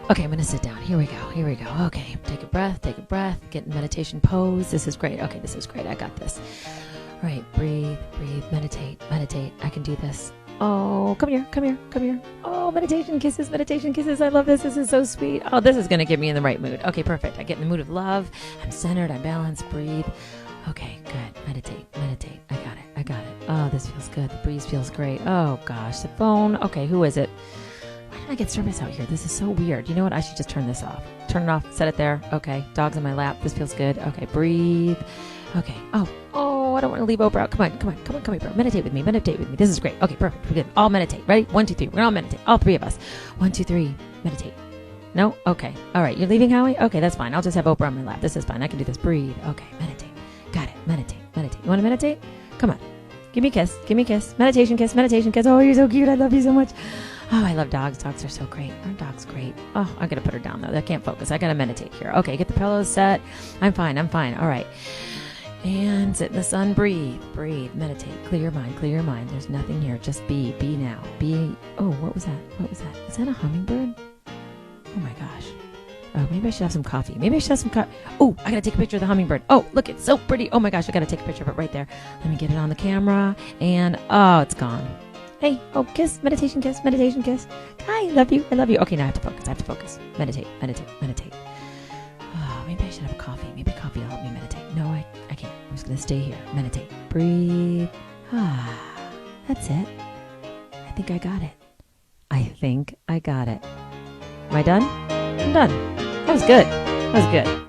Okay, I'm going to sit down. Here we go. Here we go. Okay, take a breath. Take a breath. Get in meditation pose. This is great. Okay, this is great. I got this. All right, breathe, breathe, meditate, meditate. I can do this. Oh, come here, come here, come here. Oh, meditation kisses, meditation kisses. I love this. This is so sweet. Oh, this is going to get me in the right mood. Okay, perfect. I get in the mood of love. I'm centered. I'm balanced. Breathe. Okay, good. Meditate, meditate. I got it. I got it. Oh, this feels good. The breeze feels great. Oh, gosh. The phone. Okay, who is it? Why did I get service out here? This is so weird. You know what? I should just turn this off. Turn it off. Set it there. Okay. Dog's in my lap. This feels good. Okay. Breathe. Okay. Oh, I don't want to leave Oprah out. Come on, come on, come on, come here, bro. Meditate with me. Meditate with me. This is great. Okay, perfect. We're good. All meditate. Ready? 1, 2, 3. We're going to all meditate. All 3 of us. 1, 2, 3. Meditate. No? Okay. All right. You're leaving, Howie? Okay, that's fine. I'll just have Oprah on my lap. This is fine. I can do this. Breathe. Okay. Meditate. Got it. Meditate. Meditate. You want to meditate? Come on. Give me a kiss. Give me a kiss. Meditation kiss. Meditation kiss. Oh, you're so cute. I love you so much. Oh, I love dogs. Dogs are so great. Our dog's great. Oh, I got to put her down, though. I can't focus. I got to meditate here. Okay, get the pillows set. I'm fine. I'm fine. All right. And sit in the sun. Breathe. Breathe. Meditate. Clear your mind. Clear your mind. There's nothing here. Just be. Be now. Be. Oh, what was that? What was that? Is that a hummingbird? Oh, my gosh. Oh, maybe I should have some coffee. Maybe I should have some coffee. Oh, I got to take a picture of the hummingbird. Oh, look, it's so pretty. Oh, my gosh, I got to take a picture of it right there. Let me get it on the camera. And, oh, it's gone. Hey, oh, kiss, meditation kiss, meditation kiss. Hi, love you, I love you. Okay, now I have to focus, I have to focus. Meditate, meditate, meditate. Oh, maybe I should have coffee. Maybe coffee will help me meditate. No, I can't. I'm just going to stay here. Meditate. Breathe. Ah, that's it. I think I got it. I think I got it. Am I done? I'm done. That was good. That was good.